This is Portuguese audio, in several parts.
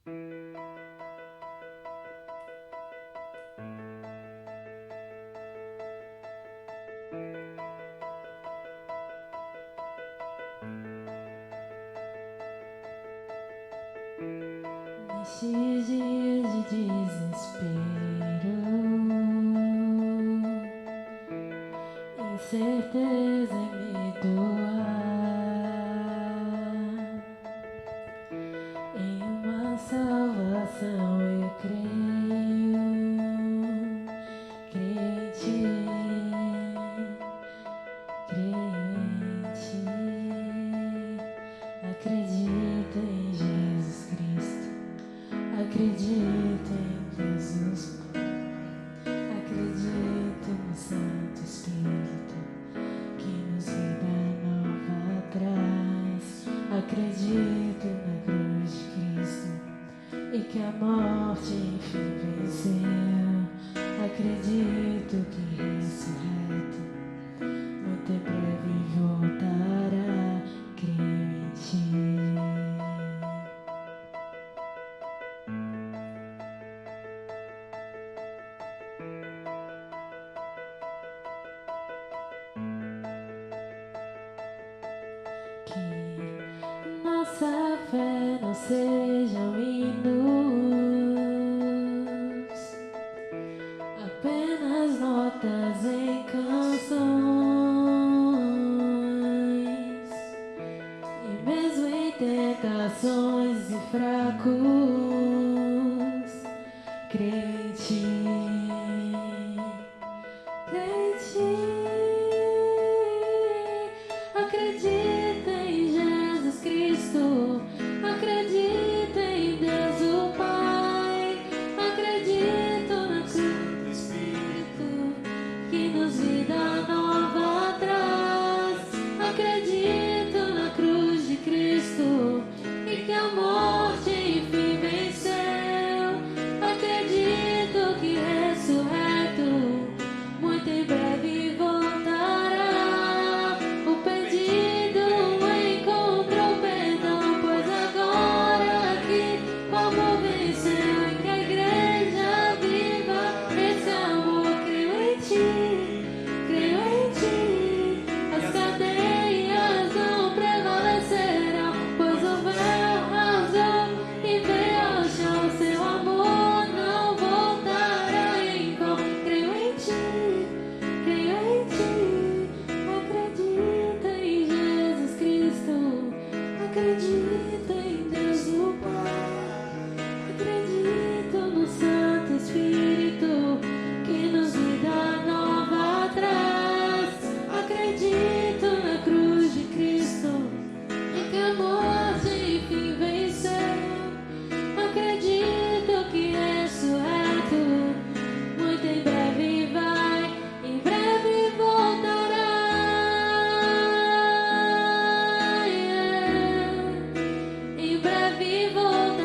Nesses dias de desespero, incerteza e medo há, em uma salvação eu creio, creio em ti, acredito em Jesus Cristo. Acredito em Jesus, acredito no Santo Espírito que nos dá nova traz. Acredito na cruz de Cristo e que a morte enfim venceu. Acredito que ressurreto muito em breve voltará. Creio em ti. Nossa fé não sejam hinos, apenas notas em canções, e mesmo em tentações e fracos, creio em ti, creio em ti. Acredita em Jesus Cristo, acredita em Deus o Pai, acredito na cruz do Espírito que nos dá nova traz. Acredito na cruz de Cristo e que a morte enfim venceu. Acredito que ressurreto muito em breve voltará. O perdido encontrou perdão, pois agora que o amor venceu e que a igreja viva esse amor. Creio em ti, creio em ti. As cadeias não prevalecerão, pois o véu rasgou e veio ao chão. Seu amor não voltará em vão. Creio em ti, creio em ti. Acredita em Jesus Cristo, acredita em Deus o Pai, acredito no Santo Espírito que nos dá nova traz. Acredito na cruz de Cristo e que a morte enfim venceu. Acredito que ressurreto muito em breve vai, em breve voltará. Em breve voltará.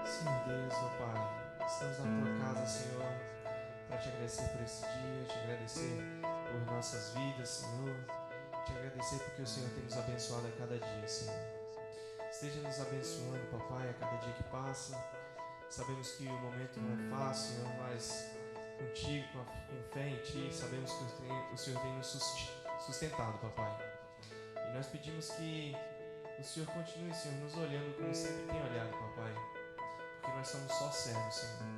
Senhor Deus, meu Pai, estamos na tua casa, Senhor, para te agradecer por esse dia, te agradecer por nossas vidas, Senhor, te agradecer porque o Senhor tem nos abençoado a cada dia, Senhor. Esteja nos abençoando, Papai, a cada dia que passa. Sabemos que o momento não é fácil, Senhor, mas contigo, com fé em Ti, sabemos que o Senhor tem nos sustentado, Papai. E nós pedimos que o Senhor continue, Senhor, nos olhando como sempre tem olhado, Papai, porque nós somos só servos, Senhor.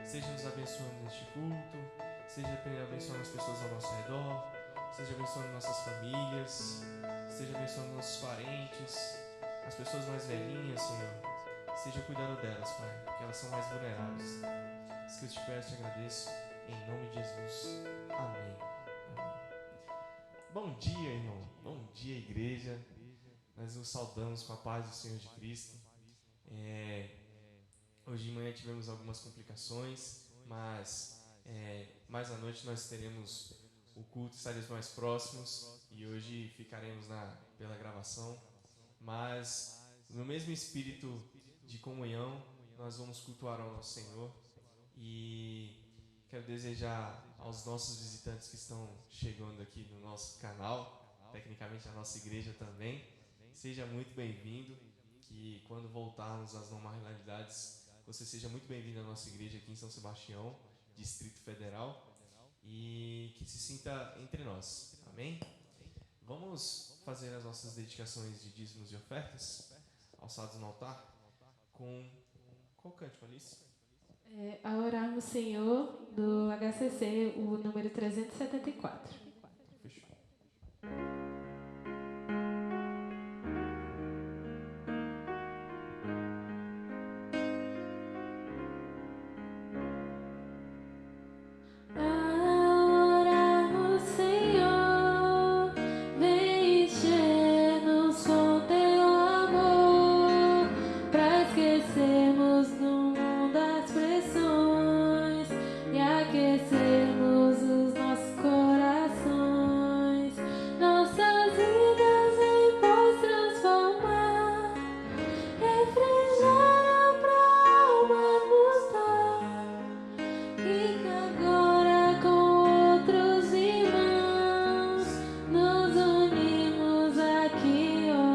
Seja nos abençoando neste culto, seja abençoando as pessoas ao nosso redor, seja abençoando nossas famílias, seja abençoando nossos parentes, as pessoas mais velhinhas, Senhor. Seja cuidando delas, Pai, porque elas são mais vulneráveis. Isso que eu te peço e te agradeço, em nome de Jesus. Amém. Amém. Bom dia, irmão. Bom dia, igreja. Nós nos saudamos com a paz do Senhor de Cristo. Hoje de manhã tivemos algumas complicações, mas mais à noite nós teremos o culto, estaremos mais próximos e hoje ficaremos pela gravação. Mas no mesmo espírito de comunhão, nós vamos cultuar ao nosso Senhor e Quero desejar aos nossos visitantes que estão chegando aqui no nosso canal, tecnicamente a nossa igreja também, seja muito bem-vindo, que quando voltarmos às normalidades, você seja muito bem-vindo à nossa igreja aqui em São Sebastião, Distrito Federal, e que se sinta entre nós, amém? Vamos fazer as nossas dedicações de dízimos e ofertas, alçados no altar, com qual cântico, Alice? A orarmos, Senhor, do HCC, o número 374. Fechou. Orarmos, Senhor, vem encher-nos com teu amor, pra esquecermos no mundo as pressões e aquecermos os nossos corações. Nossas vidas em paz transformar, refrigério pra alma nos dar. E agora com outros irmãos nos unimos aqui em oração.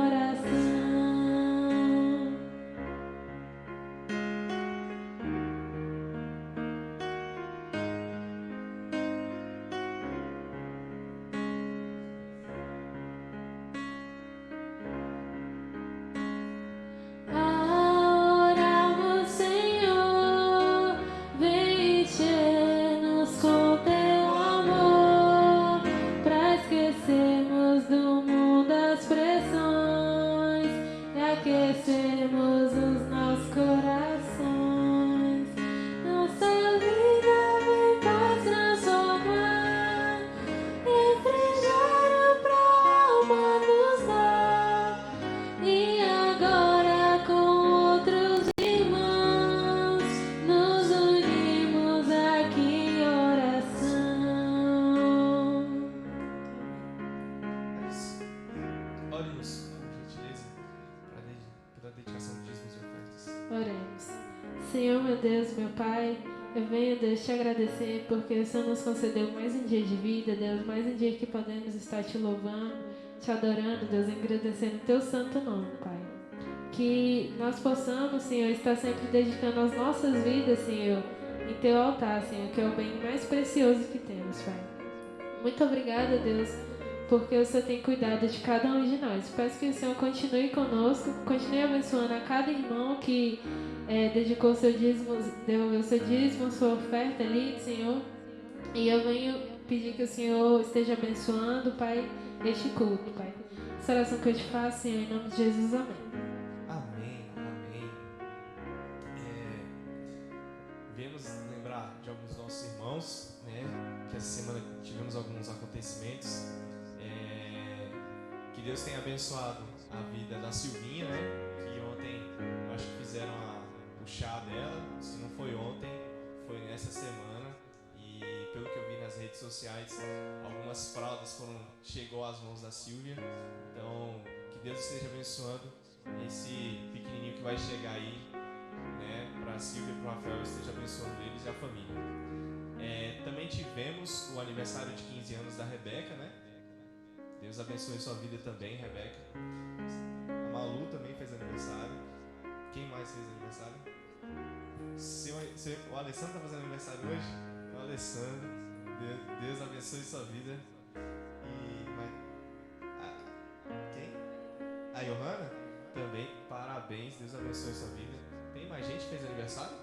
Oramos, Senhor, vem encher-nos com teu amor, pra esquecermos do mundo as pressões e aquecermos os nossos corações. Nossa vida vem paz transformar, refrigério pra alma nos dar. E agora com outros irmãos nos unimos aqui em oração. Ore-nos, por gentileza, pela dedicação de dízimos e ofertas. Oremos. Senhor, meu Deus, meu Pai, eu venho, Deus, te agradecer porque o Senhor nos concedeu mais um dia de vida, Deus, mais um dia que podemos estar te louvando, te adorando, Deus, agradecendo o teu santo nome, Pai. Que nós possamos, Senhor, estar sempre dedicando as nossas vidas, Senhor, em teu altar, Senhor, que é o bem mais precioso que temos, Pai. Muito obrigada, Deus, porque o Senhor tem cuidado de cada um de nós. Peço que o Senhor continue conosco, continue abençoando a cada irmão que dedicou seu dízimo, devolveu seu dízimo, sua oferta ali, Senhor. E eu venho pedir que o Senhor esteja abençoando, Pai, este culto, Pai. Essa oração que eu te faço, Senhor, em nome de Jesus, amém. Amém, amém. Viemos lembrar de alguns nossos irmãos, né? Que essa semana tivemos alguns acontecimentos. Que Deus tenha abençoado a vida da Silvinha, né? Que ontem eu acho que fizeram o chá dela. Se não foi ontem, foi nessa semana. E pelo que eu vi nas redes sociais, algumas fraldas chegou às mãos da Silvia. Então, que Deus esteja abençoando esse pequenininho que vai chegar aí, né? Para a Silvia e para o Rafael, esteja abençoando eles e a família. Também tivemos o aniversário de 15 anos da Rebeca, né? Deus abençoe sua vida também, Rebeca. A Malu também fez aniversário. Quem mais fez aniversário? O Alessandro está fazendo aniversário hoje? O Alessandro. Deus abençoe sua vida. Quem? A Johanna? Também. Parabéns. Deus abençoe sua vida. Tem mais gente que fez aniversário?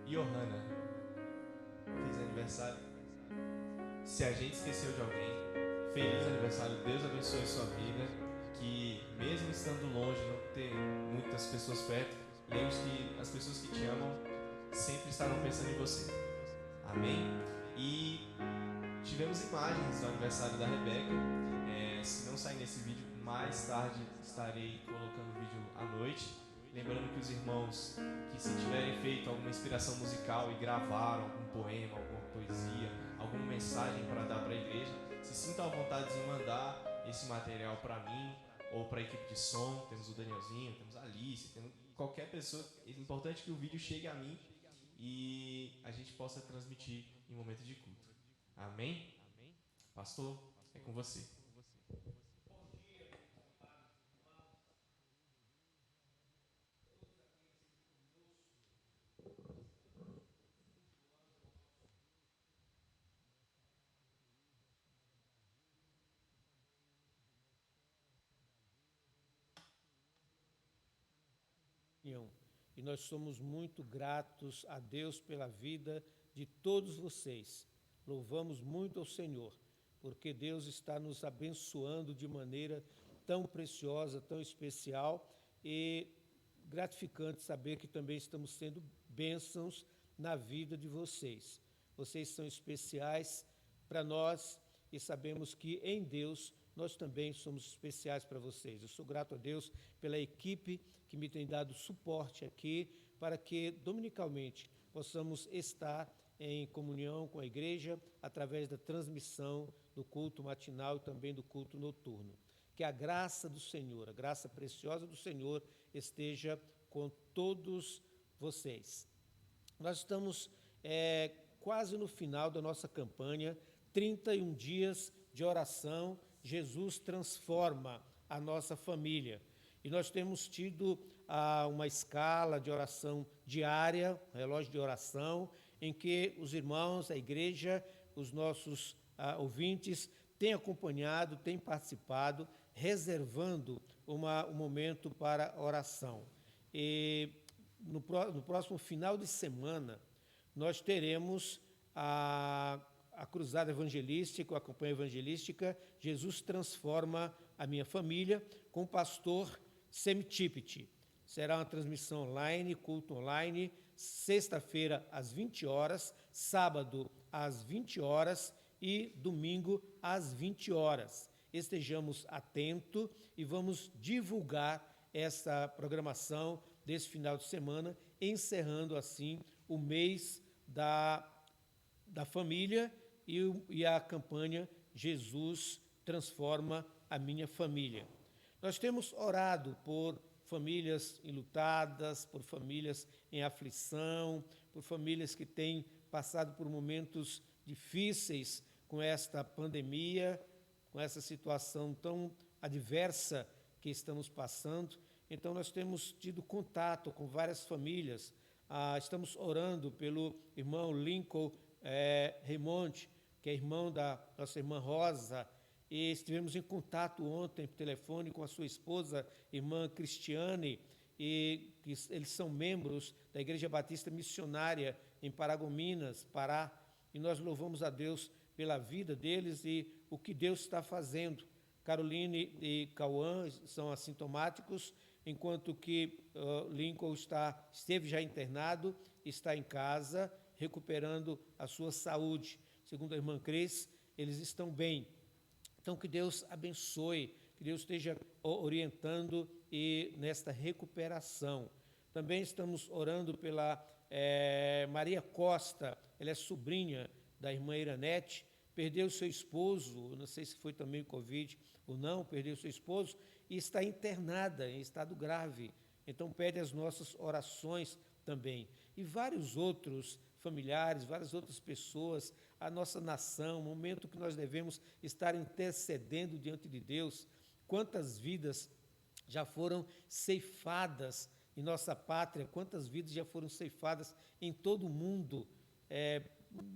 Johanna fez aniversário. Se a gente esqueceu de alguém, feliz aniversário, Deus abençoe sua vida. Que mesmo estando longe, não ter muitas pessoas perto, lembre-se que as pessoas que te amam sempre estarão pensando em você. Amém? E tivemos imagens do aniversário da Rebeca. Se não sair nesse vídeo, mais tarde estarei colocando o vídeo à noite. Lembrando que os irmãos que se tiverem feito alguma inspiração musical e gravaram algum poema, alguma poesia, alguma mensagem para dar para a igreja, se sintam à vontade de mandar esse material para mim ou para a equipe de som. Temos o Danielzinho, temos a Alice, temos qualquer pessoa. É importante que o vídeo chegue a mim e a gente possa transmitir em momento de culto. Amém? Pastor, é com você. E nós somos muito gratos a Deus pela vida de todos vocês. Louvamos muito ao Senhor, porque Deus está nos abençoando de maneira tão preciosa, tão especial e gratificante saber que também estamos sendo bênçãos na vida de vocês. Vocês são especiais para nós e sabemos que em Deus nós também somos especiais para vocês. Eu sou grato a Deus pela equipe que me tem dado suporte aqui para que dominicalmente possamos estar em comunhão com a igreja através da transmissão do culto matinal e também do culto noturno. Que a graça do Senhor, a graça preciosa do Senhor esteja com todos vocês. Nós estamos quase no final da nossa campanha, 31 dias de oração, Jesus transforma a nossa família. E nós temos tido uma escala de oração diária, um relógio de oração, em que os irmãos, a igreja, os nossos ouvintes têm acompanhado, têm participado, reservando um momento para oração. E no próximo final de semana, nós teremos a cruzada evangelística, a campanha evangelística, Jesus Transforma a Minha Família, com o pastor Semitipiti. Será uma transmissão online, culto online, sexta-feira às 20 horas, sábado às 20 horas e domingo às 20 horas. Estejamos atentos e vamos divulgar essa programação desse final de semana, encerrando assim o mês da família e a campanha Jesus Transforma a Minha Família. Nós temos orado por famílias enlutadas, por famílias em aflição, por famílias que têm passado por momentos difíceis com esta pandemia, com essa situação tão adversa que estamos passando. Então, nós temos tido contato com várias famílias. Estamos orando pelo irmão Lincoln Raymond, que é irmão da nossa irmã Rosa, e estivemos em contato ontem por telefone com a sua esposa, irmã Cristiane, e eles são membros da Igreja Batista Missionária em Paragominas, Pará, e nós louvamos a Deus pela vida deles e o que Deus está fazendo. Caroline e Cauã são assintomáticos, enquanto que Lincoln esteve já internado, está em casa, recuperando a sua saúde. Segundo a irmã Cris, eles estão bem. Então, que Deus abençoe, que Deus esteja orientando e nesta recuperação. Também estamos orando pela Maria Costa, ela é sobrinha da irmã Iranete, perdeu seu esposo, não sei se foi também Covid ou não, perdeu seu esposo e está internada em estado grave. Então, pede as nossas orações também. E vários outros familiares, várias outras pessoas, a nossa nação, o momento que nós devemos estar intercedendo diante de Deus. Quantas vidas já foram ceifadas em nossa pátria, quantas vidas já foram ceifadas em todo o mundo.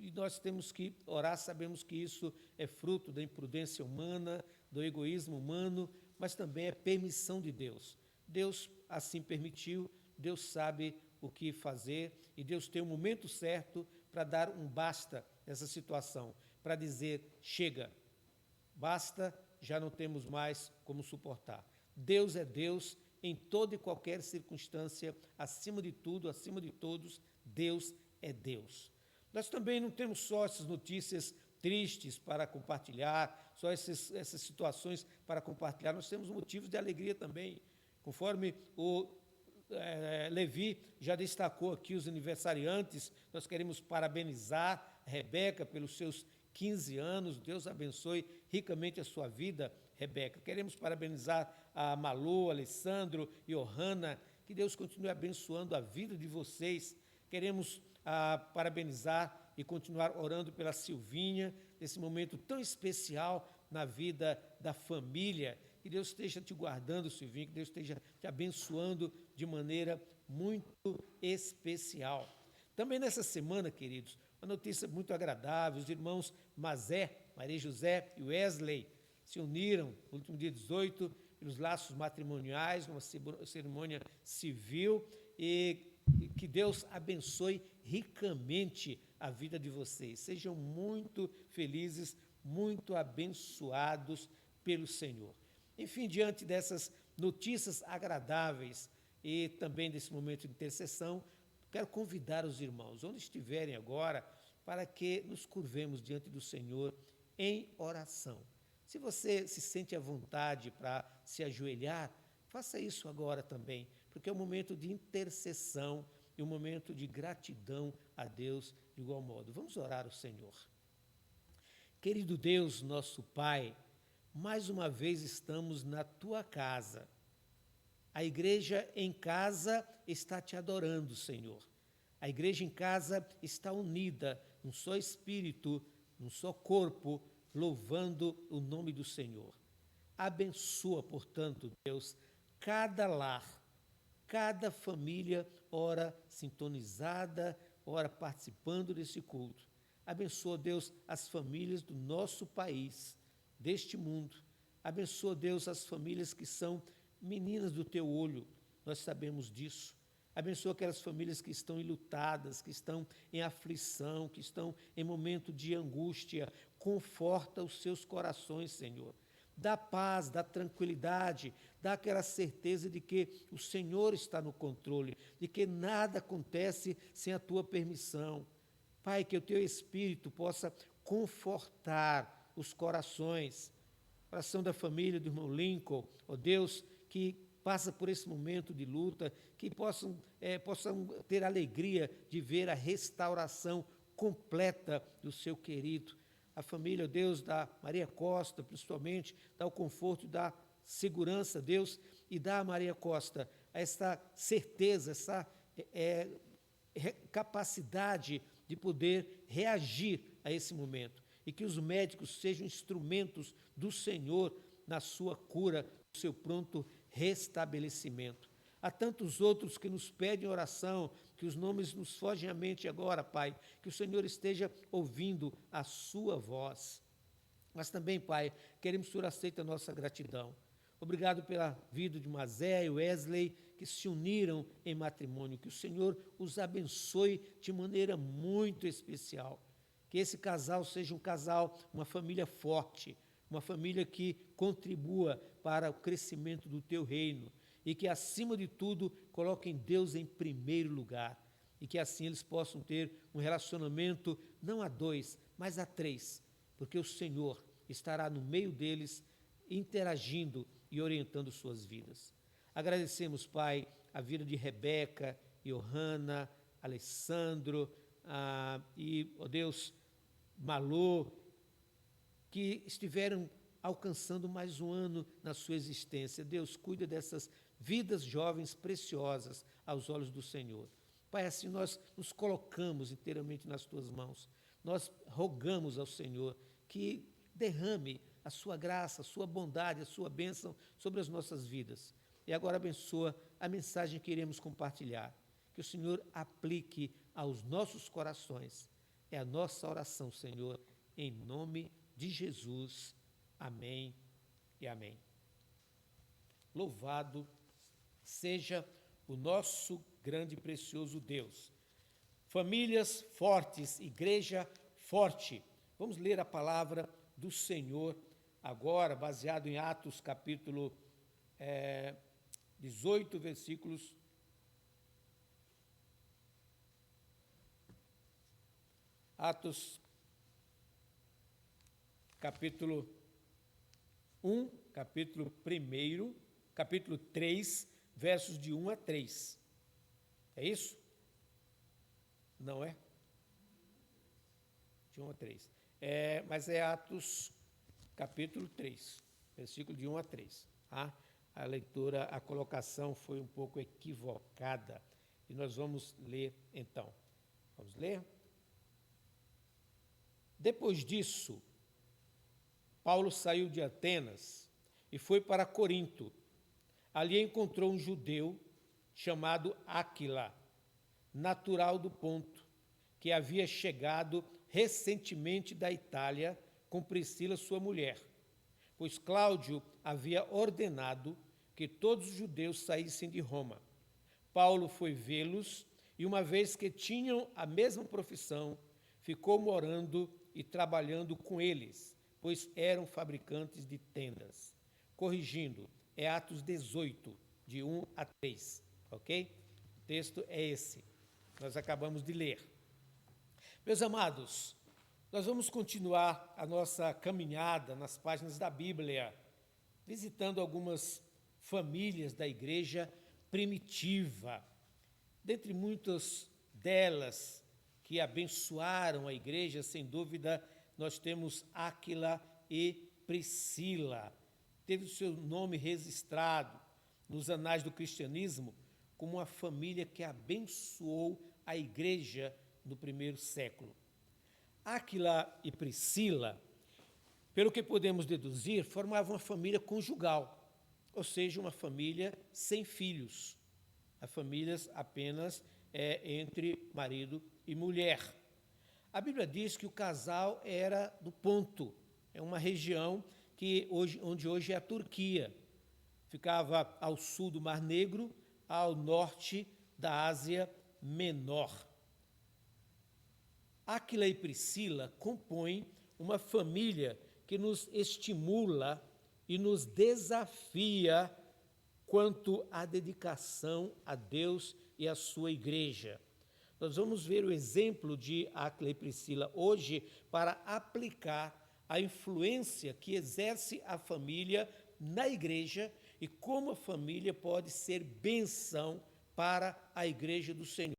E nós temos que orar, sabemos que isso é fruto da imprudência humana, do egoísmo humano, mas também é permissão de Deus. Deus assim permitiu, Deus sabe o que fazer e Deus tem o momento certo para dar um basta nessa situação, para dizer, chega, basta, já não temos mais como suportar. Deus é Deus em toda e qualquer circunstância, acima de tudo, acima de todos, Deus é Deus. Nós também não temos só essas notícias tristes para compartilhar, só essas situações para compartilhar, nós temos motivos de alegria também, conforme o Levi já destacou aqui os aniversariantes. Nós queremos parabenizar a Rebeca pelos seus 15 anos, Deus abençoe ricamente a sua vida, Rebeca. Queremos parabenizar a Malu, Alessandro e Ohana, que Deus continue abençoando a vida de vocês. Queremos parabenizar e continuar orando pela Silvinha, nesse momento tão especial na vida da família. Que Deus esteja te guardando, Silvinha, que Deus esteja te abençoando de maneira muito especial. Também nessa semana, queridos, uma notícia muito agradável: os irmãos Mazé, Maria José e Wesley se uniram no último dia 18 pelos laços matrimoniais, numa cerimônia civil, e que Deus abençoe ricamente a vida de vocês. Sejam muito felizes, muito abençoados pelo Senhor. Enfim, diante dessas notícias agradáveis e também desse momento de intercessão, quero convidar os irmãos, onde estiverem agora, para que nos curvemos diante do Senhor em oração. Se você se sente à vontade para se ajoelhar, faça isso agora também, porque é um momento de intercessão e um momento de gratidão a Deus de igual modo. Vamos orar ao Senhor. Querido Deus, nosso Pai, mais uma vez estamos na Tua casa. A igreja em casa está Te adorando, Senhor. A igreja em casa está unida num só espírito, num só corpo, louvando o nome do Senhor. Abençoa, portanto, Deus, cada lar, cada família, ora sintonizada, ora participando desse culto. Abençoa, Deus, as famílias do nosso país, deste mundo. Abençoa, Deus, as famílias que são meninas do Teu olho, nós sabemos disso. Abençoa aquelas famílias que estão enlutadas, que estão em aflição, que estão em momento de angústia. Conforta os seus corações, Senhor. Dá paz, dá tranquilidade, dá aquela certeza de que o Senhor está no controle, de que nada acontece sem a Tua permissão. Pai, que o Teu Espírito possa confortar os corações. Coração da família do irmão Lincoln, ó Deus, que passa por esse momento de luta, que possam ter alegria de ver a restauração completa do seu querido. A família, Deus, da Maria Costa, principalmente, dá o conforto, dá segurança, Deus, e dá a Maria Costa essa certeza, essa capacidade de poder reagir a esse momento. E que os médicos sejam instrumentos do Senhor na sua cura, no seu pronto restabelecimento. Há tantos outros que nos pedem oração, que os nomes nos fogem à mente agora, Pai, que o Senhor esteja ouvindo a sua voz. Mas também, Pai, queremos que o Senhor aceite a nossa gratidão. Obrigado pela vida de Mazé e Wesley, que se uniram em matrimônio. Que o Senhor os abençoe de maneira muito especial. Que esse casal seja um casal, uma família forte, uma família que contribua para o crescimento do Teu reino e que, acima de tudo, coloquem Deus em primeiro lugar e que assim eles possam ter um relacionamento não a dois, mas a três, porque o Senhor estará no meio deles, interagindo e orientando suas vidas. Agradecemos, Pai, a vida de Rebeca, Johanna, Alessandro e, ó Deus, Malô, que estiveram alcançando mais um ano na sua existência. Deus, cuida dessas vidas jovens preciosas aos olhos do Senhor. Pai, assim nós nos colocamos inteiramente nas Tuas mãos. Nós rogamos ao Senhor que derrame a Sua graça, a Sua bondade, a Sua bênção sobre as nossas vidas. E agora abençoa a mensagem que iremos compartilhar. Que o Senhor aplique aos nossos corações. É a nossa oração, Senhor, em nome de Jesus. Amém e amém. Louvado seja o nosso grande e precioso Deus. Famílias fortes, igreja forte. Vamos ler a palavra do Senhor agora, baseado em Atos capítulo 18, versículos Atos capítulo 1, capítulo 1, capítulo 3, versos de 1 a 3. É isso? Não é? De 1 a 3. Mas é Atos capítulo 3, versículo de 1 a 3. Tá? A leitura, a colocação foi um pouco equivocada. E nós vamos ler então. Vamos ler? Depois disso, Paulo saiu de Atenas e foi para Corinto. Ali encontrou um judeu chamado Áquila, natural do Ponto, que havia chegado recentemente da Itália com Priscila, sua mulher, pois Cláudio havia ordenado que todos os judeus saíssem de Roma. Paulo foi vê-los e, uma vez que tinham a mesma profissão, ficou morando e trabalhando com eles, pois eram fabricantes de tendas. Corrigindo, é Atos 18, de 1 a 3, ok? O texto é esse, nós acabamos de ler. Meus amados, nós vamos continuar a nossa caminhada nas páginas da Bíblia, visitando algumas famílias da igreja primitiva. Dentre muitas delas que abençoaram a igreja, sem dúvida, nós temos Áquila e Priscila. Teve o seu nome registrado nos anais do cristianismo como uma família que abençoou a igreja no primeiro século. Áquila e Priscila, pelo que podemos deduzir, formavam uma família conjugal, ou seja, uma família sem filhos. A família apenas entre marido e mulher. A Bíblia diz que o casal era do Ponto, é uma região onde hoje é a Turquia. Ficava ao sul do Mar Negro, ao norte da Ásia Menor. Áquila e Priscila compõem uma família que nos estimula e nos desafia quanto à dedicação a Deus e à sua igreja. Nós vamos ver o exemplo de Áquila e Priscila hoje para aplicar a influência que exerce a família na igreja e como a família pode ser bênção para a igreja do Senhor.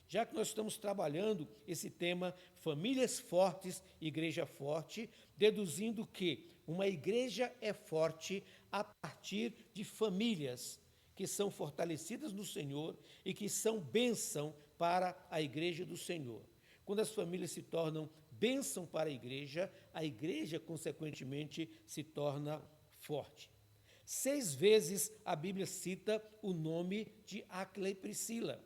Já que nós estamos trabalhando esse tema Famílias Fortes, Igreja Forte, deduzindo que uma igreja é forte a partir de famílias que são fortalecidas no Senhor e que são bênção para a igreja do Senhor. Quando as famílias se tornam bênção para a igreja, consequentemente, se torna forte. 6 vezes a Bíblia cita o nome de Áquila e Priscila.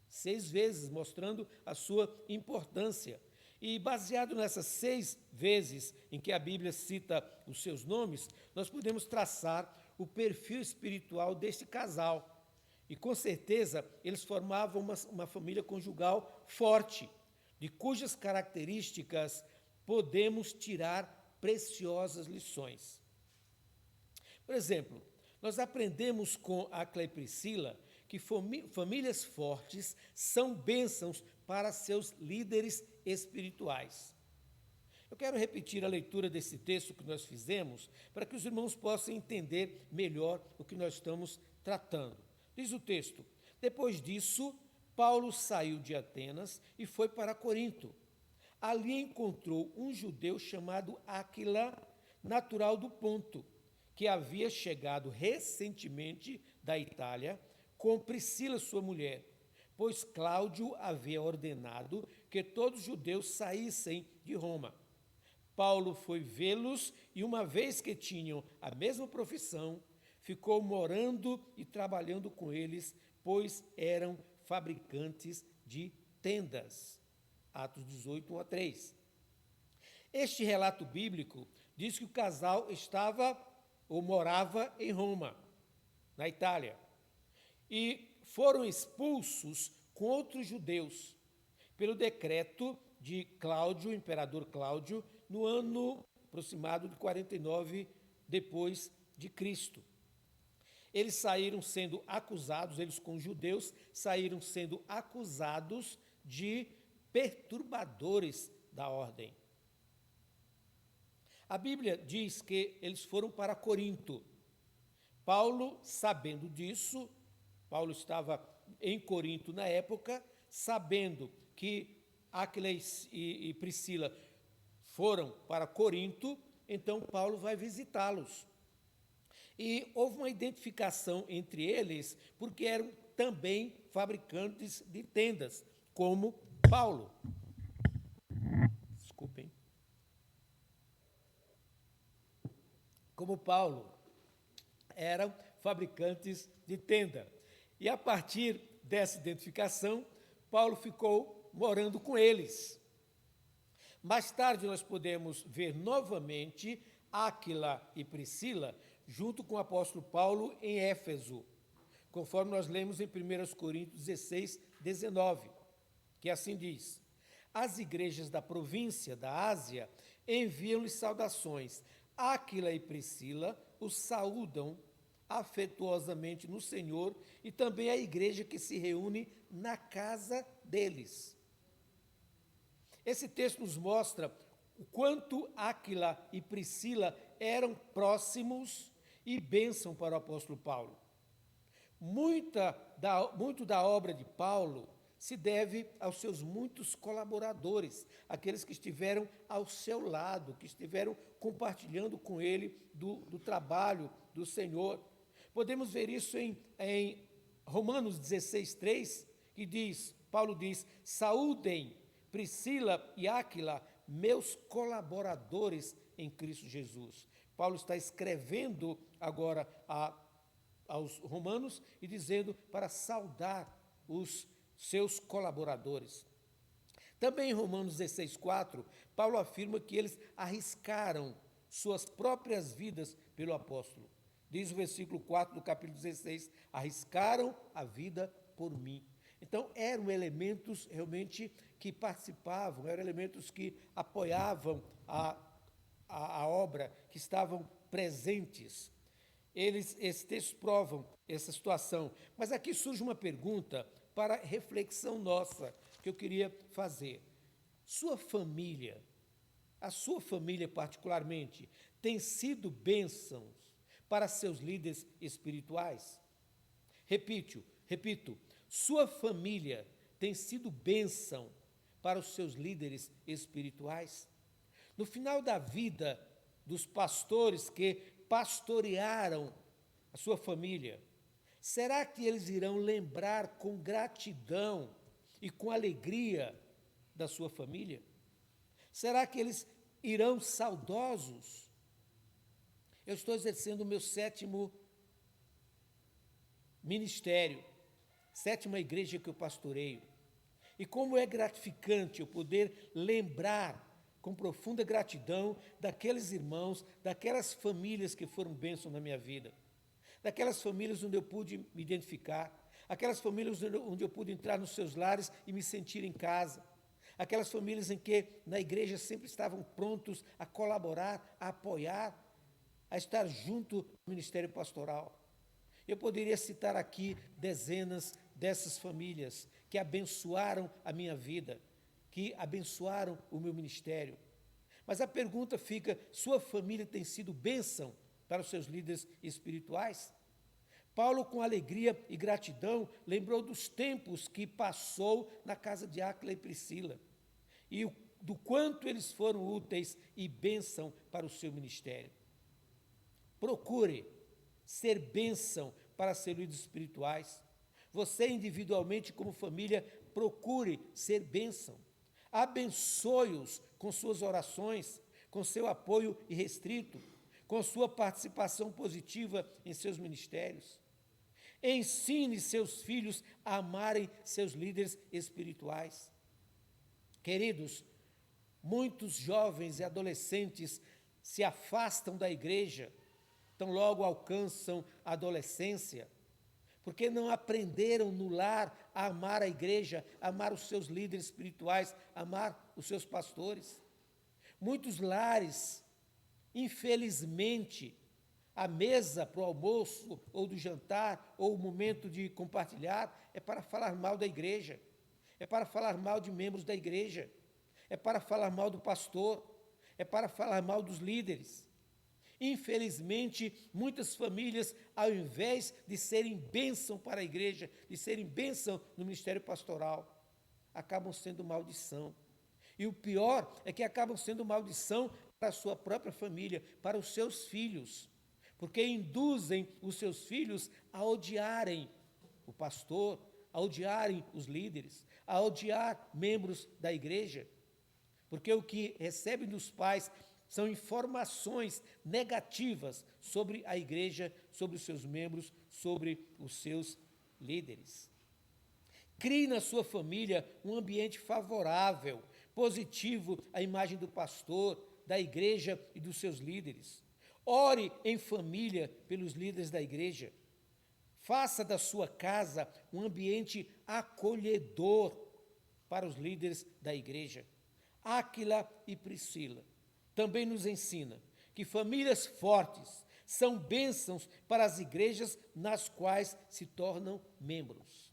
6 vezes, mostrando a sua importância. E baseado nessas 6 vezes em que a Bíblia cita os seus nomes, nós podemos traçar o perfil espiritual deste casal. E com certeza eles formavam uma família conjugal forte, de cujas características podemos tirar preciosas lições. Por exemplo, nós aprendemos com Áquila e Priscila que famílias fortes são bênçãos para seus líderes espirituais. Eu quero repetir a leitura desse texto que nós fizemos para que os irmãos possam entender melhor o que nós estamos tratando. Diz o texto: depois disso, Paulo saiu de Atenas e foi para Corinto. Ali encontrou um judeu chamado Áquila, natural do Ponto, que havia chegado recentemente da Itália com Priscila, sua mulher, pois Cláudio havia ordenado que todos os judeus saíssem de Roma. Paulo foi vê-los e, uma vez que tinham a mesma profissão, ficou morando e trabalhando com eles, pois eram fabricantes de tendas. Atos 18, 1 a 3. Este relato bíblico diz que o casal estava ou morava em Roma, na Itália, e foram expulsos com outros judeus pelo decreto de Cláudio, imperador Cláudio, no ano aproximado de 49 depois de Cristo. Eles saíram sendo acusados, eles com os judeus, saíram sendo acusados de perturbadores da ordem. A Bíblia diz que eles foram para Corinto. Paulo, sabendo disso, Paulo estava em Corinto na época, sabendo que Áquila e Priscila foram para Corinto, então Paulo vai visitá-los. E houve uma identificação entre eles, porque eram também fabricantes de tendas, como Paulo, desculpem, como Paulo, eram fabricantes de tenda. E a partir dessa identificação, Paulo ficou morando com eles. Mais tarde nós podemos ver novamente Áquila e Priscila junto com o apóstolo Paulo em Éfeso, conforme nós lemos em 1 Coríntios 16, 19, que assim diz: as igrejas da província da Ásia enviam-lhes saudações. Áquila e Priscila os saúdam afetuosamente no Senhor e também a igreja que se reúne na casa deles. Esse texto nos mostra o quanto Áquila e Priscila eram próximos e bênção para o apóstolo Paulo. Muito da obra de Paulo se deve aos seus muitos colaboradores, aqueles que estiveram ao seu lado, que estiveram compartilhando com ele do trabalho do Senhor. Podemos ver isso em Romanos 16, 3, que Paulo diz: saúdem Priscila e Áquila, meus colaboradores em Cristo Jesus. Paulo está escrevendo agora aos romanos e dizendo para saudar os seus colaboradores. Também em Romanos 16, 4, Paulo afirma que eles arriscaram suas próprias vidas pelo apóstolo. Diz o versículo 4 do capítulo 16, arriscaram a vida por mim. Então, eram elementos realmente que participavam, eram elementos que apoiavam a obra, que estavam presentes. Esses textos provam essa situação. Mas aqui surge uma pergunta para reflexão nossa, que eu queria fazer. Sua família, a sua família particularmente, tem sido bênçãos para seus líderes espirituais? Repito, sua família tem sido bênção para os seus líderes espirituais? No final da vida dos pastores que pastorearam a sua família, será que eles irão lembrar com gratidão e com alegria da sua família? Será que eles irão saudosos? Eu estou exercendo o meu 7º ministério, 7ª igreja que eu pastoreio. E como é gratificante eu poder lembrar com profunda gratidão daqueles irmãos, daquelas famílias que foram bênção na minha vida, daquelas famílias onde eu pude me identificar, aquelas famílias onde eu pude entrar nos seus lares e me sentir em casa, aquelas famílias em que na igreja sempre estavam prontos a colaborar, a apoiar, a estar junto ao ministério pastoral. Eu poderia citar aqui dezenas dessas famílias que abençoaram a minha vida, que abençoaram o meu ministério. Mas a pergunta fica: sua família tem sido bênção para os seus líderes espirituais? Paulo, com alegria e gratidão, lembrou dos tempos que passou na casa de Áquila e Priscila e do quanto eles foram úteis e bênção para o seu ministério. Procure ser bênção para seus líderes espirituais. Você, individualmente, como família, procure ser bênção. Abençoe-os com suas orações, com seu apoio irrestrito, com sua participação positiva em seus ministérios. Ensine seus filhos a amarem seus líderes espirituais. Queridos, muitos jovens e adolescentes se afastam da igreja, tão logo alcançam a adolescência, porque não aprenderam no lar a amar a igreja, a amar os seus líderes espirituais, a amar os seus pastores. Muitos lares, infelizmente, a mesa para o almoço, ou do jantar, ou o momento de compartilhar, é para falar mal da igreja, é para falar mal de membros da igreja, é para falar mal do pastor, é para falar mal dos líderes. Infelizmente, muitas famílias, ao invés de serem bênção para a igreja, de serem bênção no ministério pastoral, acabam sendo maldição. E o pior é que acabam sendo maldição para a sua própria família, para os seus filhos, porque induzem os seus filhos a odiarem o pastor, a a odiarem os líderes, a odiar membros da igreja, porque o que recebem dos pais são informações negativas sobre a igreja, sobre os seus membros, sobre os seus líderes. Crie na sua família um ambiente favorável, positivo à imagem do pastor, da igreja e dos seus líderes. Ore em família pelos líderes da igreja. Faça da sua casa um ambiente acolhedor para os líderes da igreja. Áquila e Priscila também nos ensina que famílias fortes são bênçãos para as igrejas nas quais se tornam membros.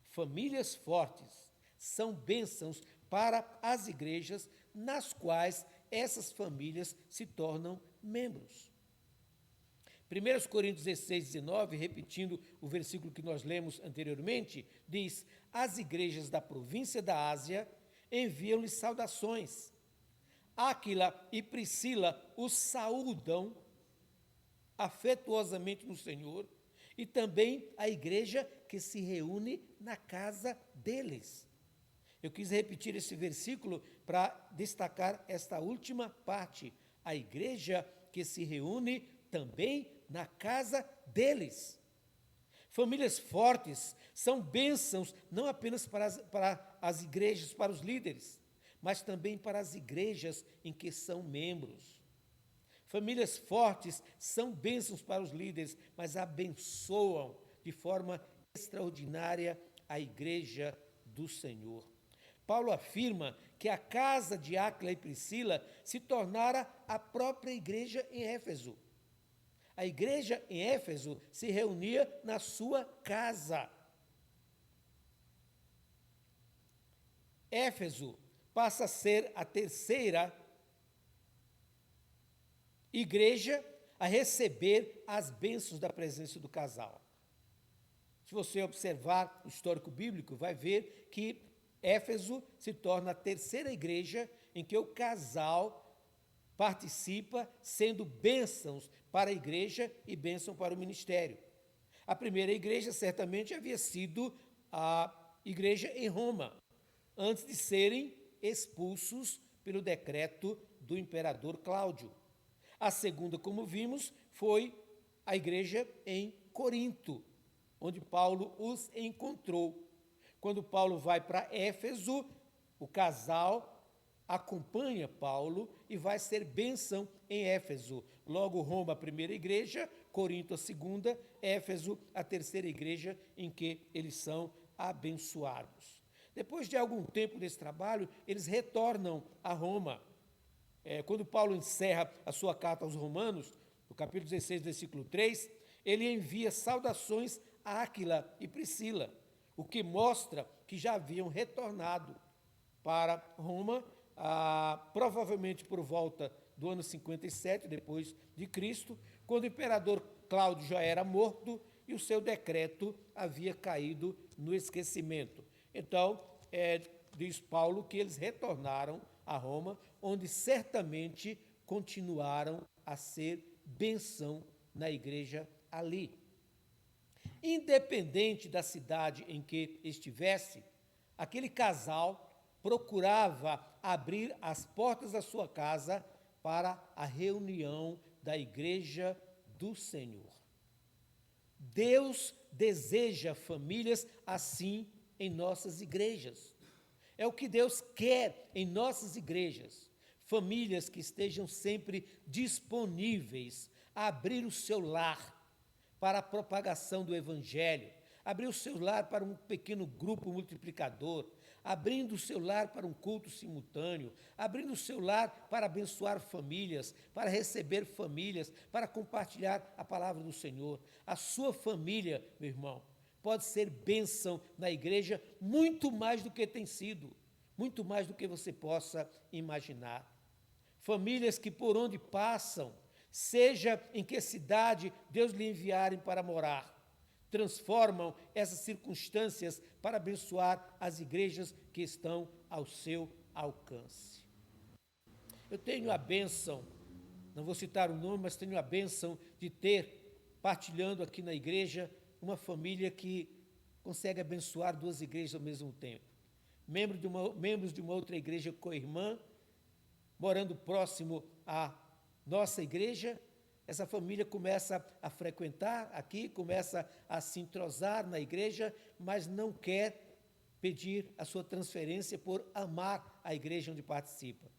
Famílias fortes são bênçãos para as igrejas nas quais essas famílias se tornam membros. 1 Coríntios 16, 19, repetindo o versículo que nós lemos anteriormente, diz: as igrejas da província da Ásia enviam-lhe saudações. Áquila e Priscila os saúdam afetuosamente no Senhor, e também a igreja que se reúne na casa deles. Eu quis repetir esse versículo para destacar esta última parte. A igreja que se reúne também na casa deles. Famílias fortes são bênçãos não apenas para as igrejas, para os líderes, mas também para as igrejas em que são membros. Famílias fortes são bênçãos para os líderes, mas abençoam de forma extraordinária a igreja do Senhor. Paulo afirma que a casa de Áquila e Priscila se tornara a própria igreja em Éfeso. A igreja em Éfeso se reunia na sua casa. Éfeso passa a ser a terceira igreja a receber as bênçãos da presença do casal. Se você observar o histórico bíblico, vai ver que Éfeso se torna a terceira igreja em que o casal participa, sendo bênçãos para a igreja e bênção para o ministério. A primeira igreja certamente havia sido a igreja em Roma, antes de serem expulsos pelo decreto do imperador Cláudio. A segunda, como vimos, foi a igreja em Corinto, onde Paulo os encontrou. Quando Paulo vai para Éfeso, o casal acompanha Paulo e vai ser bênção em Éfeso. Logo, Roma, a primeira igreja, Corinto, a segunda, Éfeso, a terceira igreja em que eles são abençoados. Depois de algum tempo desse trabalho, eles retornam a Roma. Quando Paulo encerra a sua carta aos Romanos, no capítulo 16, versículo 3, ele envia saudações a Áquila e Priscila, o que mostra que já haviam retornado para Roma, provavelmente por volta do ano 57, depois de Cristo, quando o imperador Cláudio já era morto e o seu decreto havia caído no esquecimento. Então, diz Paulo que eles retornaram a Roma, onde certamente continuaram a ser bênção na igreja ali. Independente da cidade em que estivesse, aquele casal procurava abrir as portas da sua casa para a reunião da igreja do Senhor. Deus deseja famílias assim em nossas igrejas. É o que Deus quer em nossas igrejas. Famílias que estejam sempre disponíveis a abrir o seu lar para a propagação do Evangelho, abrir o seu lar para um pequeno grupo multiplicador, abrindo o seu lar para um culto simultâneo, abrindo o seu lar para abençoar famílias, para receber famílias, para compartilhar a palavra do Senhor. A sua família, meu irmão, pode ser bênção na igreja muito mais do que tem sido, muito mais do que você possa imaginar. Famílias que por onde passam, seja em que cidade Deus lhe enviarem para morar, transformam essas circunstâncias para abençoar as igrejas que estão ao seu alcance. Eu tenho a bênção, não vou citar o nome, mas tenho a bênção de ter, partilhando aqui na igreja, uma família que consegue abençoar duas igrejas ao mesmo tempo. Membros de uma outra igreja co-irmã, morando próximo à nossa igreja, essa família começa a frequentar aqui, começa a se entrosar na igreja, mas não quer pedir a sua transferência por amar a igreja onde participa.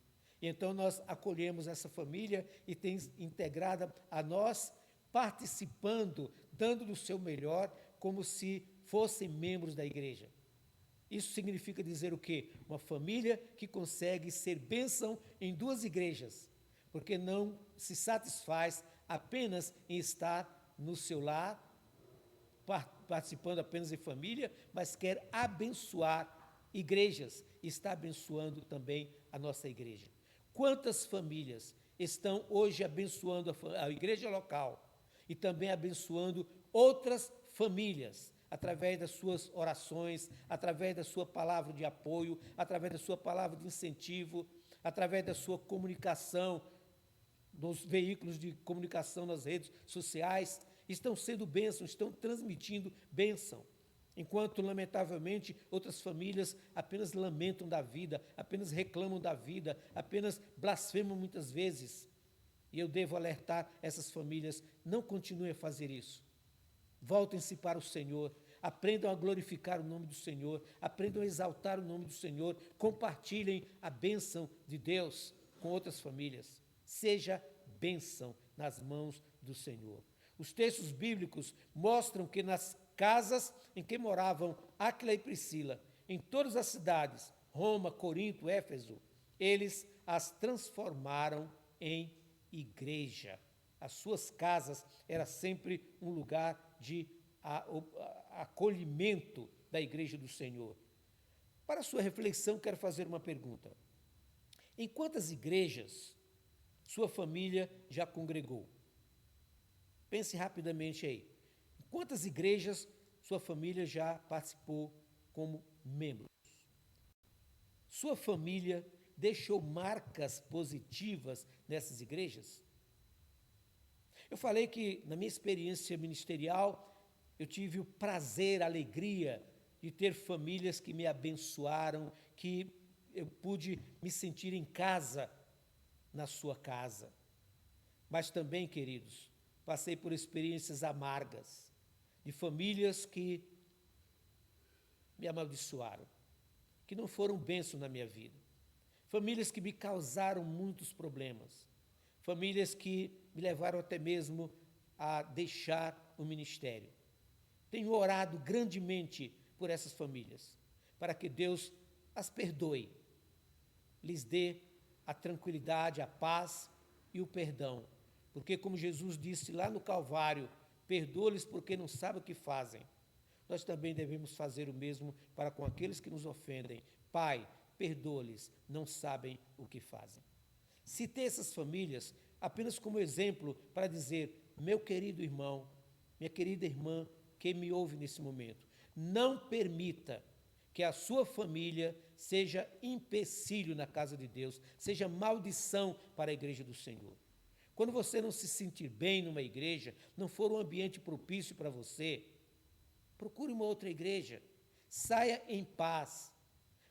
E então nós acolhemos essa família e tem integrada a nós, participando, dando do seu melhor, como se fossem membros da igreja. Isso significa dizer o quê? Uma família que consegue ser bênção em duas igrejas, porque não se satisfaz apenas em estar no seu lar, participando apenas em família, mas quer abençoar igrejas e está abençoando também a nossa igreja. Quantas famílias estão hoje abençoando a igreja local e também abençoando outras famílias, através das suas orações, através da sua palavra de apoio, através da sua palavra de incentivo, através da sua comunicação nos veículos de comunicação, nas redes sociais, estão sendo bênção, estão transmitindo bênção. Enquanto, lamentavelmente, outras famílias apenas lamentam da vida, apenas reclamam da vida, apenas blasfemam muitas vezes. E eu devo alertar essas famílias, não continuem a fazer isso. Voltem-se para o Senhor, aprendam a glorificar o nome do Senhor, aprendam a exaltar o nome do Senhor, compartilhem a bênção de Deus com outras famílias. Seja bênção nas mãos do Senhor. Os textos bíblicos mostram que nas casas em que moravam Áquila e Priscila, em todas as cidades, Roma, Corinto, Éfeso, eles as transformaram em igreja. As suas casas eram sempre um lugar de acolhimento da igreja do Senhor. Para a sua reflexão, quero fazer uma pergunta. Em quantas igrejas sua família já congregou? Pense rapidamente aí. Em quantas igrejas sua família já participou como membros? Sua família deixou marcas positivas nessas igrejas? Eu falei que, na minha experiência ministerial, eu tive o prazer, a alegria de ter famílias que me abençoaram, que eu pude me sentir em casa, na sua casa. Mas também, queridos, passei por experiências amargas, de famílias que me amaldiçoaram, que não foram bênção na minha vida. Famílias que me causaram muitos problemas. Famílias que me levaram até mesmo a deixar o ministério. Tenho orado grandemente por essas famílias, para que Deus as perdoe, lhes dê a tranquilidade, a paz e o perdão. Porque, como Jesus disse lá no Calvário, perdoa-lhes porque não sabem o que fazem. Nós também devemos fazer o mesmo para com aqueles que nos ofendem. Pai, perdoa-lhes, não sabem o que fazem. Citei essas famílias apenas como exemplo para dizer, meu querido irmão, minha querida irmã, que me ouve nesse momento, não permita que a sua família seja empecilho na casa de Deus, seja maldição para a igreja do Senhor. Quando você não se sentir bem numa igreja, não for um ambiente propício para você, procure uma outra igreja, saia em paz,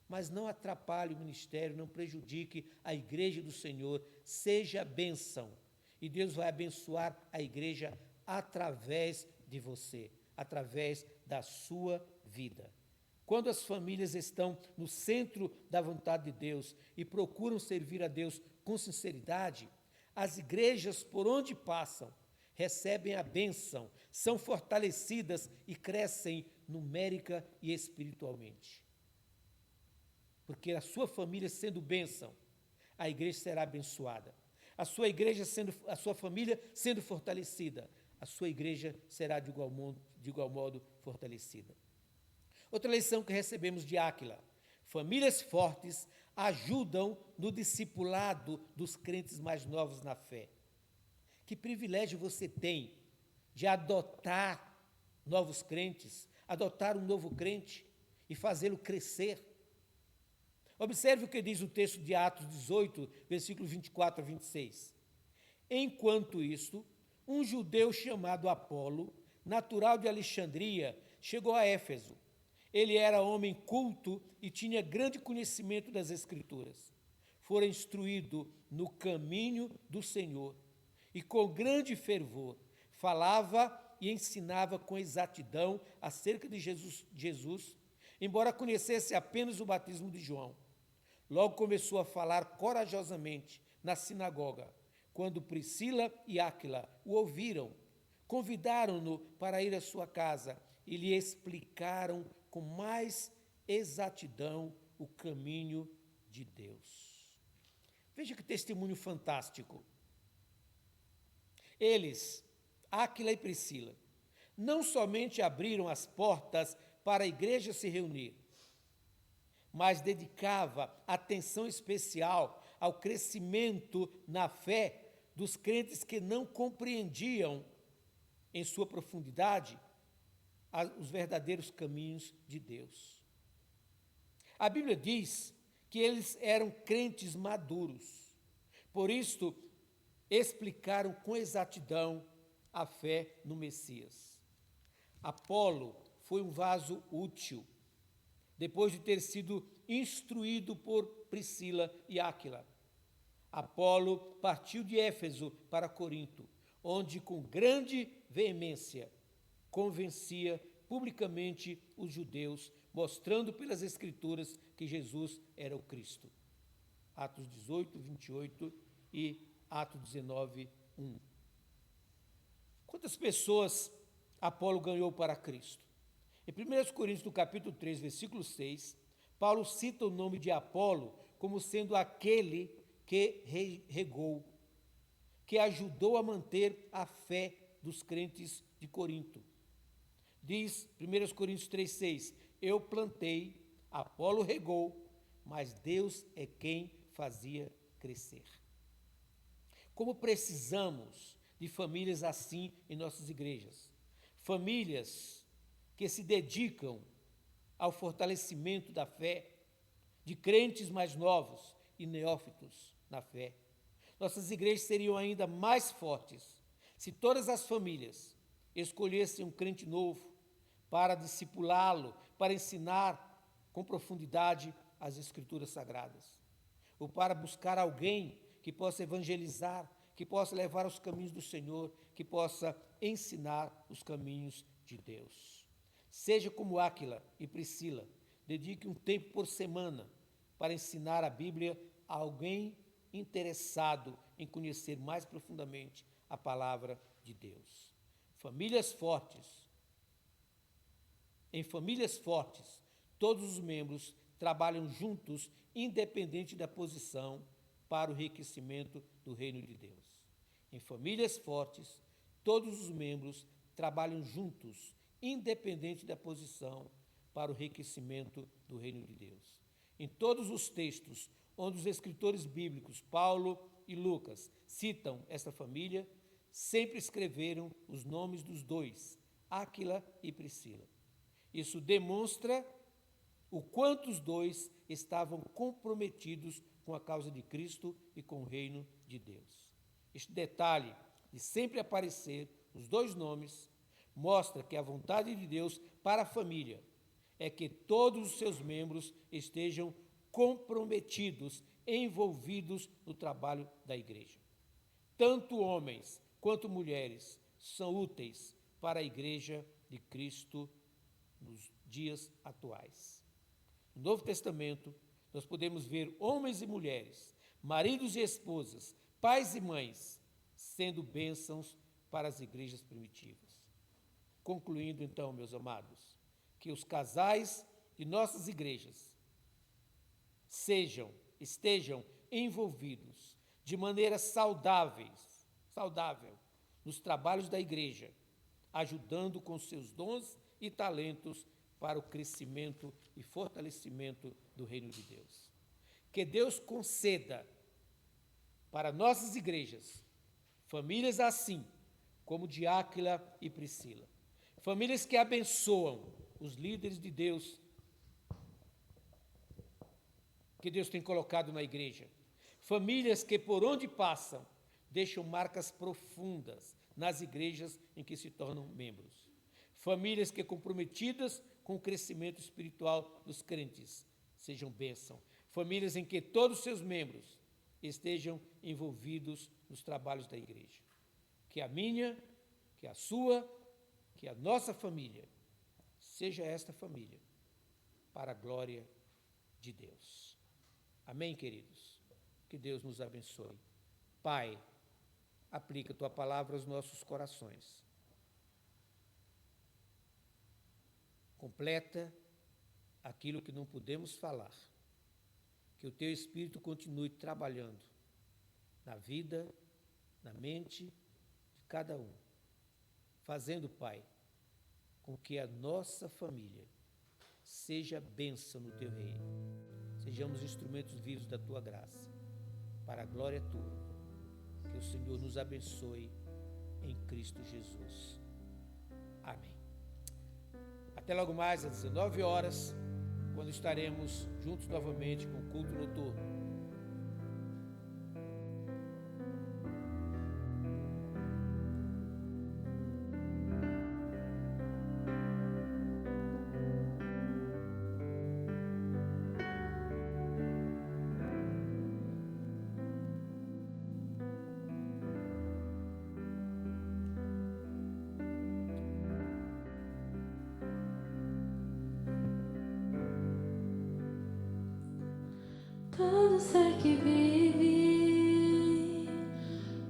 mas não atrapalhe o ministério, não prejudique a igreja do Senhor, seja bênção. E Deus vai abençoar a igreja através de você, através da sua vida. Quando as famílias estão no centro da vontade de Deus e procuram servir a Deus com sinceridade, as igrejas por onde passam recebem a bênção, são fortalecidas e crescem numérica e espiritualmente. Porque a sua família sendo bênção, a igreja será abençoada. A sua família sendo fortalecida, a sua igreja será de igual modo fortalecida. Outra lição que recebemos de Áquila: famílias fortes ajudam no discipulado dos crentes mais novos na fé. Que privilégio você tem de adotar novos crentes, adotar um novo crente e fazê-lo crescer. Observe o que diz o texto de Atos 18, versículos 24 a 26. Enquanto isto, um judeu chamado Apolo, natural de Alexandria, chegou a Éfeso. Ele era homem culto e tinha grande conhecimento das Escrituras. Fora instruído no caminho do Senhor e com grande fervor falava e ensinava com exatidão acerca de Jesus, embora conhecesse apenas o batismo de João. Logo começou a falar corajosamente na sinagoga. Quando Priscila e Áquila o ouviram, convidaram-no para ir à sua casa e lhe explicaram com mais exatidão o caminho de Deus. Veja que testemunho fantástico. Eles, Áquila e Priscila, não somente abriram as portas para a igreja se reunir, mas dedicava atenção especial ao crescimento na fé dos crentes que não compreendiam em sua profundidade os verdadeiros caminhos de Deus. A Bíblia diz que eles eram crentes maduros, por isso explicaram com exatidão a fé no Messias. Apolo foi um vaso útil, depois de ter sido instruído por Priscila e Áquila. Apolo partiu de Éfeso para Corinto, onde com grande veemência convencia publicamente os judeus, mostrando pelas Escrituras que Jesus era o Cristo. Atos 18, 28 e Atos 19, 1. Quantas pessoas Apolo ganhou para Cristo? Em 1 Coríntios, no capítulo 3, versículo 6, Paulo cita o nome de Apolo como sendo aquele que regou, que ajudou a manter a fé dos crentes de Corinto. Diz 1 Coríntios 3,6, eu plantei, Apolo regou, mas Deus é quem fazia crescer. Como precisamos de famílias assim em nossas igrejas? Famílias que se dedicam ao fortalecimento da fé de crentes mais novos e neófitos na fé. Nossas igrejas seriam ainda mais fortes se todas as famílias escolhessem um crente novo para discipulá-lo, para ensinar com profundidade as Escrituras Sagradas, ou para buscar alguém que possa evangelizar, que possa levar aos caminhos do Senhor, que possa ensinar os caminhos de Deus. Seja como Áquila e Priscila, dedique um tempo por semana para ensinar a Bíblia a alguém interessado em conhecer mais profundamente a palavra de Deus. Em famílias fortes, todos os membros trabalham juntos, independente da posição, para o enriquecimento do reino de Deus. Em famílias fortes, todos os membros trabalham juntos, independente da posição, para o enriquecimento do reino de Deus. Em todos os textos onde os escritores bíblicos, Paulo e Lucas, citam essa família, sempre escreveram os nomes dos dois, Áquila e Priscila. Isso demonstra o quanto os dois estavam comprometidos com a causa de Cristo e com o reino de Deus. Este detalhe de sempre aparecer os dois nomes mostra que a vontade de Deus para a família é que todos os seus membros estejam comprometidos, envolvidos no trabalho da igreja. Tanto homens quanto mulheres são úteis para a igreja de Cristo nos dias atuais. No Novo Testamento, nós podemos ver homens e mulheres, maridos e esposas, pais e mães, sendo bênçãos para as igrejas primitivas. Concluindo, então, meus amados, que os casais de nossas igrejas estejam envolvidos de maneira saudável nos trabalhos da igreja, ajudando com seus dons e talentos para o crescimento e fortalecimento do reino de Deus. Que Deus conceda para nossas igrejas famílias assim, como de Áquila e Priscila. Famílias que abençoam os líderes de Deus que Deus tem colocado na igreja. Famílias que, por onde passam, deixam marcas profundas nas igrejas em que se tornam membros. Famílias que, comprometidas com com o crescimento espiritual dos crentes sejam bênção. Famílias em que todos os seus membros estejam envolvidos nos trabalhos da igreja. Que a minha, que a sua, que a nossa família seja esta família, para a glória de Deus. Amém, queridos? Que Deus nos abençoe. Pai, aplica a tua palavra aos nossos corações. Completa aquilo que não podemos falar. Que o teu Espírito continue trabalhando na vida, na mente de cada um. Fazendo, Pai, com que a nossa família seja bênção no teu reino. Sejamos instrumentos vivos da tua graça, para a glória tua. Que o Senhor nos abençoe em Cristo Jesus. Amém. Até logo mais, às 19 horas, quando estaremos juntos novamente com o culto noturno. Todo ser que vive,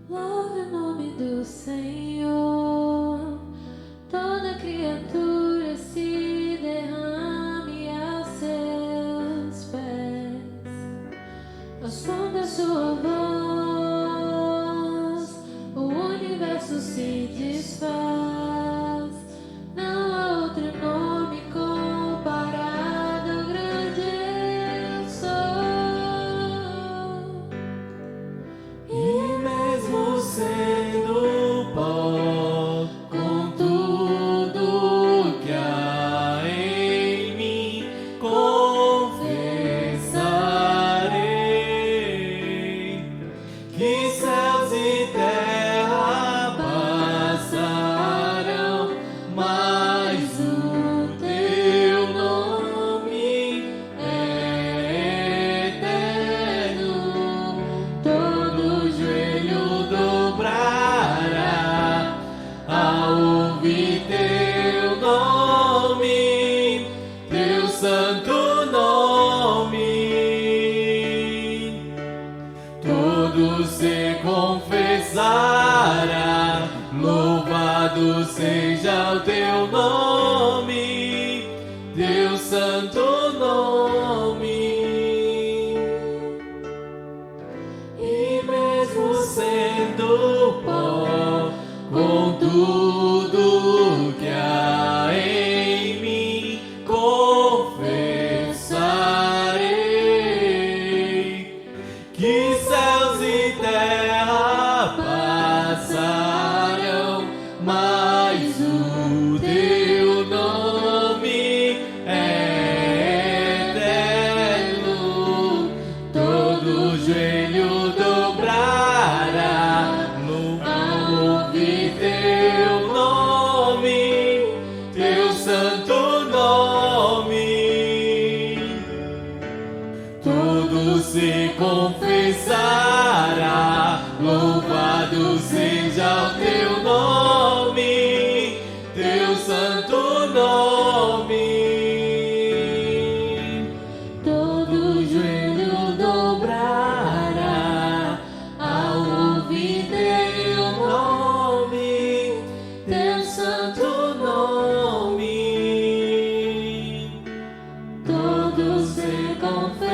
louve o nome do Senhor. Toda criatura se derrame aos seus pés. Ao som da sua voz, o universo se desfaz. Não há outro nome comparado, grande eu sou. E mesmo sendo pó, com tudo que há em mim, confessarei que céus e terra passarão, mas o teu nome é eterno. Todo joelho dobrará ao ouvir teu nome, teu santo nome. Todo se confessará, louvado seja o teu nome, teu santo nome. E mesmo sendo pó, com tudo que há em mim, confessarei que céus e terra passarão, mas o teu nome é eterno. Todo joelho dobrará, ao ouvir teu nome, teu santo nome. Todo se confessará, louvado seja o teu nome, teu santo nome. Todo joelho dobrará ao ouvir teu nome, teu santo nome. Todos se confessarão,